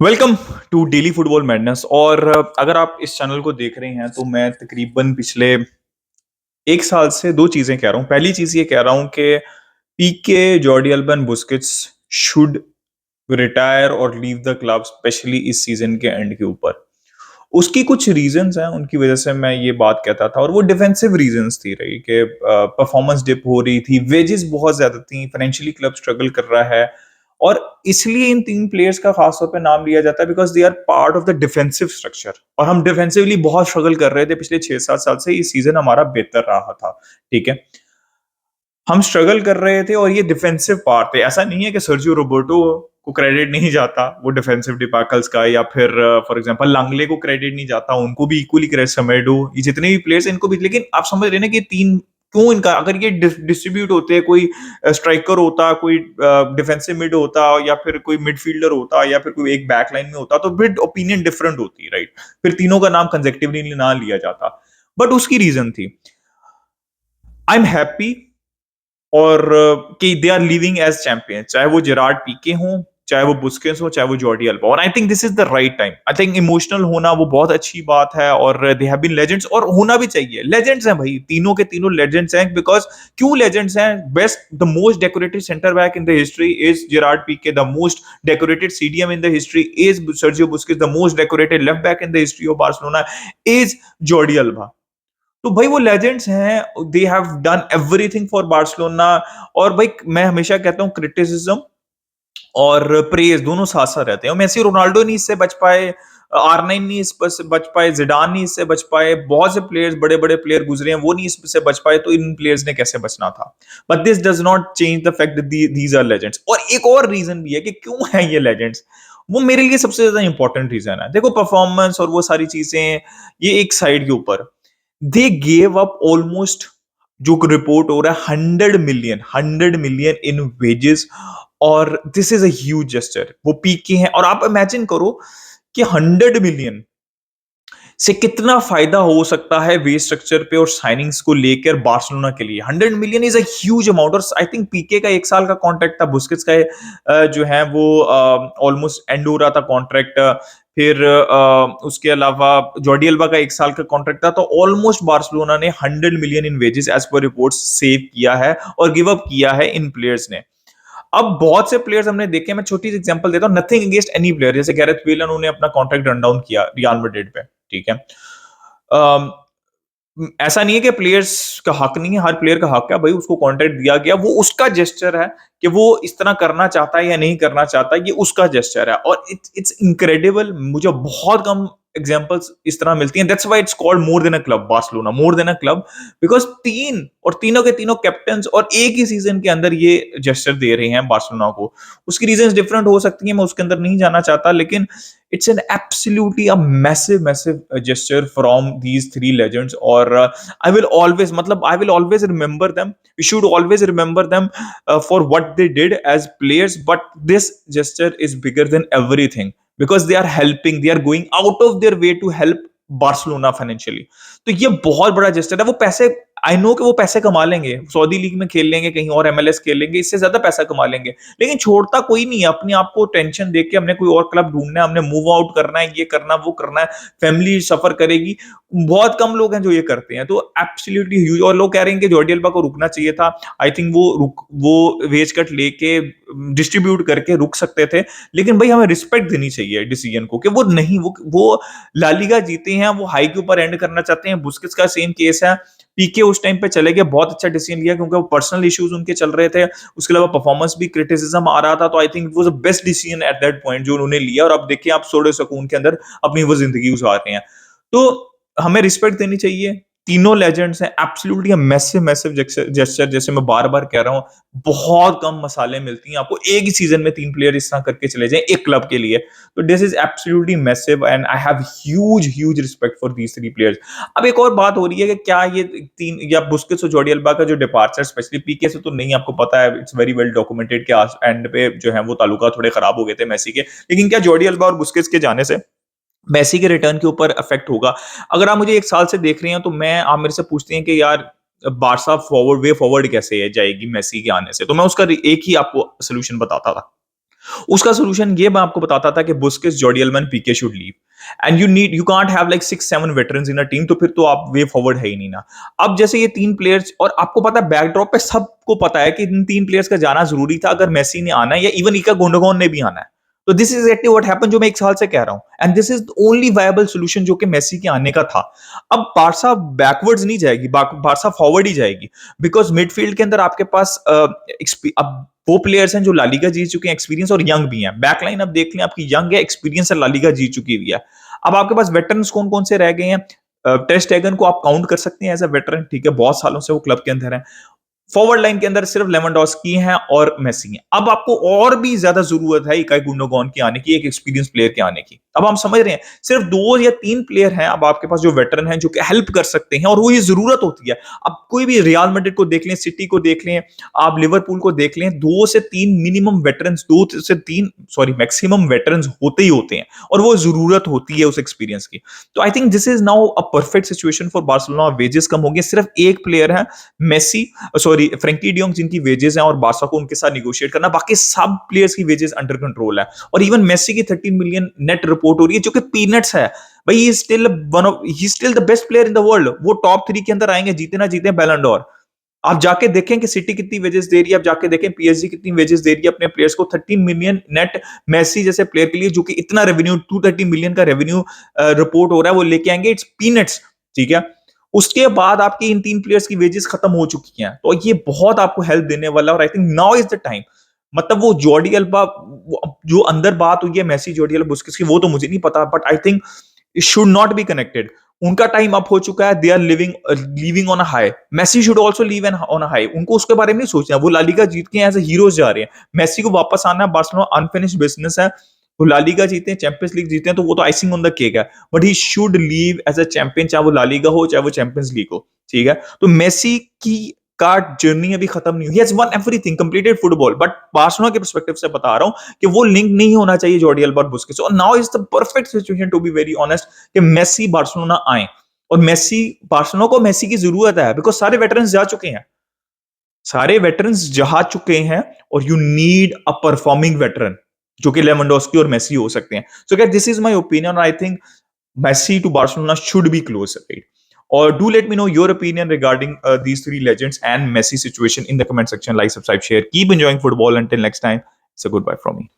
Welcome to daily football madness. और अगर आप इस चैनल को देख रहे हैं तो मैं तकरीबन पिछले 1 साल से दो चीजें कह रहा हूँ। पहली चीज ये कह रहा हूँ कि PK, Jordi Alba and Busquets should retire और लीव द क्लब, स्पेशली इस सीजन के एंड के ऊपर। उसकी कुछ रीजंस हैं, उनकी वजह से मैं ये बात कहता था, और वो डिफेंसिव रीजंस थी रही कि परफॉर्मेंस डिप हो रही थी, वेजेस बहुत ज्यादा थी, फाइनेंशियली क्लब स्ट्रगल कर रहा है। और इसलिए इन तीन प्लेयर्स का खासतौर पे नाम लिया जाता है because they are part of the defensive structure. और हम डिफेंसिवली बहुत स्ट्रगल कर रहे थे पिछले 6-7 साल से। ये सीजन हमारा बेहतर रहा था, ठीक है। हम स्ट्रगल कर रहे थे और ये डिफेंसिव पार्ट थे। ऐसा नहीं है कि सर्जियो रोबर्टो को क्रेडिट नहीं जाता वो डिफेंसिव डिबैकल्स का, या फिर फॉर एग्जांपल लांगले को क्रेडिट नहीं जाता, उनको भी इक्वली क्रेडिट, समेडो, ये जितने भी प्लेयर्स इनको भी। लेकिन आप समझ रहे हैं ना कि तीन क्यों इनका, अगर ये डिस्ट्रीब्यूट होते, कोई स्ट्राइकर होता, कोई डिफेंसिव मिड होता, या फिर कोई मिडफील्डर होता, या फिर कोई एक बैक लाइन में होता, तो फिर ओपिनियन डिफरेंट होती, राइट। फिर तीनों का नाम कंसेक्टिवली ना लिया जाता। बट उसकी रीजन थी, आई एम हैप्पी, और कि they are living as champion, चाहे वो जेरार्ड पीके हों, चाहे वो बुस्केट्स हो, चाहे वो जॉर्डी अल्बा। और आई think this is the right time. I think emotional होना वो बहुत अच्छी बात है, और दे हैव बीन लेजेंड्स, और होना भी चाहिए। लेजेंड्स हैं भाई, तीनों के तीनों लेजेंड्स हैं। बिकॉज क्यों लेजेंड्स हैं? Best, the most decorated centre back in the history is Gerard Piqué, the most decorated CDM in the history is Sergio Busquets, the most decorated left back in the history of Barcelona is Jordi Alba. तो भाई वो legends हैं, they have done everything for Barcelona. और भाई मैं हमेशा कहता हूँ, क्रिटिसिज्म और प्रेज दोनों साथ साथ रहते हैं। और मेसी रोनाल्डो नहीं इससे बच पाए, R9 नहीं इससे बच पाए, जिडान नहीं इससे बच पाए, बहुत से प्लेयर्स, बड़े बड़े प्लेयर गुजरे हैं, वो नहीं इससे बच पाए, तो इन प्लेयर्स ने कैसे बचना था? But this does not change the fact that these are legends. और एक और रीजन भी है कि क्यों है ये लेजेंड्स। वो मेरे लिए सबसे ज्यादा इंपॉर्टेंट रीजन है। देखो, परफॉर्मेंस और वो सारी चीजें, ये एक साइड के ऊपर, दे गेव अप ऑलमोस्ट, जो रिपोर्ट हो रहा है, 100 मिलियन इन वेजेस। और this is a huge gesture. वो पीके हैं, और आप इमेजिन करो कि 100 मिलियन से कितना फायदा हो सकता है वेज स्ट्रक्चर पे और साइनिंग्स को लेकर बार्सिलोना के लिए। 100 million is a huge amount. और आई थिंक पीके का 1 साल का कॉन्ट्रैक्ट था, बुस्केट्स का जो है वो ऑलमोस्ट एंड हो रहा था कॉन्ट्रैक्ट। फिर उसके अलावा जॉर्डी अल्बा का 1 साल का कॉन्ट्रैक्ट था। तो ऑलमोस्ट बार्सिलोना ने 100 million in wages as per report save किया है और गिव अप किया है इन प्लेयर्स ने। अब बहुत से प्लेयर्स हमने देखे, मैं छोटी सी एग्जांपल देता हूं, नथिंग अगेंस्ट एनी प्लेयर, जैसे गैरेथ बेल, उन्होंने अपना कॉन्ट्रैक्ट रन डाउन किया रियल मैड्रिड पे, ठीक है। अम, ऐसा नहीं है कि प्लेयर्स का हक नहीं है, हर प्लेयर का हक है भाई, उसको कॉन्ट्रैक्ट दिया गया, वो उसका जेस्चर है कि वो इस तरह करना चाहता है या नहीं करना चाहता, ये उसका जेस्चर है। और इट्स इनक्रेडिबल, मुझे बहुत कम एग्जांपल्स इस तरह मिलती हैं। That's why it's called more than a club, Barcelona more than a club. Because तीनों के तीनों कैप्टन्स और एक ही सीजन के अंदर ये जेस्चर दे रहे हैं बार्सिलोना को। उसकी रीजंस डिफरेंट हो सकती हैं, मैं उसके अंदर नहीं जाना चाहता, लेकिन it's an absolutely a massive gesture from these three legends. Or I will always, matlab I will always remember them. We should always remember them for what they did as players. But this gesture is bigger than everything because they are helping, they are going out of their way to help Barcelona financially. तो ये बहुत बड़ा gesture है। वो पैसे, I know कि वो पैसे कमा लेंगे, सऊदी लीग में खेल लेंगे, कहीं और MLS खेल लेंगे, इससे ज्यादा पैसा कमा लेंगे, लेकिन छोड़ता कोई नहीं है। अपने आप को टेंशन देख के हमने कोई और क्लब ढूंढना है, हमने मूव आउट करना है, ये करना वो करना है, फैमिली सफर करेगी। बहुत कम लोग हैं जो ये करते हैं। तो एब्सोल्युटली ह्यूज। और लोग कह रहे हैं कि जॉर्डी अल्बा को रुकना चाहिए था। आई थिंक वो वेज कट लेके डिस्ट्रीब्यूट करके रुक सकते थे, लेकिन भाई हमें रिस्पेक्ट देनी चाहिए डिसीजन को, कि वो नहीं, वो ला लीगा जीते हैं, वो हाई के ऊपर एंड करना चाहते हैं। बुस्केट्स का सेम केस है, पीके उस टाइम पे चले गए, बहुत अच्छा डिसीजन लिया, क्योंकि वो पर्सनल इश्यूज उनके चल रहे थे, उसके अलावा परफॉर्मेंस भी क्रिटिसिज्म आ रहा था। तो आई थिंक वो best decision at that point जो उन्होंने लिया। और अब देखिए, आप सोड़े सुकून के अंदर अपनी वो जिंदगी गुजार रहे हैं। तो हमें रिस्पेक्ट देनी चाहिए। तीनों लेजेंड्स हैं, एब्सोल्युटली मैसिव जेस्चर। जैसे मैं बार बार कह रहा हूं, बहुत कम मसाले मिलती हैं आपको एक ही सीजन में 3 प्लेयर इस तरह करके चले जाएं एक क्लब के लिए। तो this is absolutely massive and I have huge respect for these 3 players. अब एक और बात हो रही है कि क्या ये तीन, या बुस्केट्स और जॉर्डी अल्बा का जो डिपार्चर, स्पेशली पीके से तो नहीं, आपको पता है, इट्स वेरी वेल डॉक्यूमेंटेड के एंड पे जो है वो ताल्लुका थोड़े खराब हो गए थे मेसी के। लेकिन क्या जॉर्डी अल्बा और बुस्केट्स के जाने से मेसी के रिटर्न के ऊपर इफेक्ट होगा? अगर आप मुझे 1 साल से देख रहे हैं, तो मैं, आप मेरे से पूछते हैं कि यार बारसा फॉरवर्ड, वे फॉरवर्ड कैसे है जाएगी मेसी के आने से, तो मैं उसका एक ही आपको सोल्यूशन बताता था। उसका सॉल्यूशन ये मैं आपको बताता था कि Busquets, Jordi Alba, Piqué should leave and you can't have like 6-7 veterans in a team, तो फिर तो आप वे फॉरवर्ड है ही नहीं ना। अब जैसे ये तीन प्लेयर्स, और आपको पता है बैकड्रॉप पे सबको पता है कि इन तीन प्लेयर्स का जाना जरूरी था अगर मेसी ने आना है या इवन इका गुंडोगन ने भी आना है। तो this is actually what happened, जो मैं एक साल से कह रहा हूं, and this is only viable solution जो कि मेसी के आने का था। अब बारसा बैकवर्ड्स नहीं जाएगी, बारसा फॉरवर्ड ही जाएगी, बिकॉज मिडफील्ड के अंदर आपके पास अब वो प्लेयर्स हैं जो लालीगा जीत चुके हैं, एक्सपीरियंस और यंग भी हैं। बैकलाइन अब देख लें आपकी यंग है, एक्सपीरियंस है, लालीगा जीत चुकी हुई है। अब आपके पास वेटरन्स कौन कौन से रह गए हैं? टेस्ट एगन को आप काउंट कर सकते हैं एज अ वेटरन, ठीक है, बहुत सालों से वो क्लब के अंदर है। फॉरवर्ड लाइन के अंदर सिर्फ लेवेंडोस्की हैं और मेसी हैं। अब आपको और भी ज्यादा जरूरत है इकाई गुंडोगन की आने की, एक एक्सपीरियंस प्लेयर के आने की। अब हम समझ रहे हैं सिर्फ 2 या 3 प्लेयर हैं अब आपके पास जो वेटरन हैं, जो कि हेल्प कर सकते हैं, और वो ये जरूरत होती है। अब कोई भी रियल मैड्रिड को देख लें, सिटी को देख लें, आप लिवरपूल को देख लें, 2 से 3 मिनिमम वेटरन्स, 2 से 3 सॉरी मैक्सिमम वेटरन्स होते ही होते हैं, और वो जरूरत होती है उस एक्सपीरियंस की। तो I think this is now a perfect situation for Barcelona. Wages कम हो गए, सिर्फ एक प्लेयर है मेसी, सॉरी फ्रैंकी डियोंग, जिनकी वेजेस हैं, और बारसा को उनके साथ निगोशिएट करना, बाकी सब प्लेयर्स की वेजेस अंडर कंट्रोल है। और इवन मेसी की 13 मिलियन नेट रिपोर्ट हो रही है, जो कि पीनट्स है भाई। He still the best player in the world. वो टॉप 3 के अंदर आएंगे, जीते ना जीते बैलन डोर। आप जाके देखें कि सिटी कितनी वेजेस दे रही है, आप जाके देखें पीएसजी कितनी वेजेस दे रही है अपने प्लेयर्स को। 13 मिलियन नेट मेसी जैसे प्लेयर के लिए, जो कि इतना रेवेन्यू 230 मिलियन का रेवेन्यू रिपोर्ट हो रहा है, वो लेके आएंगे। इट्स पीनट्स, ठीक है। उसके बाद आपकी इन 3 प्लेयर्स की वेजेस खत्म हो चुकी हैं, तो ये बहुत आपको हेल्प देने वाला है। और I think now is the time. मतलब वो जॉर्डी अल्बा, जो अंदर बात हुई है मेसी, जॉर्डी अल्बा, बुस्केट्स की, वो तो मुझे नहीं पता, but I think it should not be connected. उनका टाइम अप हो चुका है। They are living on a high. Messi should also live on a high. उनको उसके बारे में नहीं सोचना। वो लालीगा जीत के एज ए हीरोज जा रहे हैं। मेसी को वापस आना है, बार्सिलोना अनफिनिश्ड बिजनेस है। वो लालीगा जीते हैं, चैंपियंस लीग जीते हैं, तो वो तो आइसिंग ऑन द केक है, but he should leave as a champion, चाहे वो लालीगा हो चाहे वो चैंपियंस लीग हो, ठीक है। तो मेसी की का जर्नी अभी खत्म नहीं हुई। He has won everything, completed football, but Barcelona के पर्सपेक्टिव से बता रहा हूं कि वो लिंक नहीं होना चाहिए जॉर्डी अल्बा और बुस्केट्स। और now is the perfect situation to be very honest कि मेसी बार्सिलोना आए। और मेसी, बार्सिलोना को मेसी की जरूरत है, बिकॉज सारे वेटरन्स जा चुके हैं, सारे वेटरन्स जा चुके हैं, और you need a performing veteran, जो कि लेवेंडोस्की और मेसी हो सकते हैं। सो क्या this is my opinion. I think Messi to Barcelona should be close, right? Or do let me know your opinion regarding these three legends and Messi situation in the comment section. Like, subscribe, share. Keep enjoying football. Until next time, it's a goodbye from me.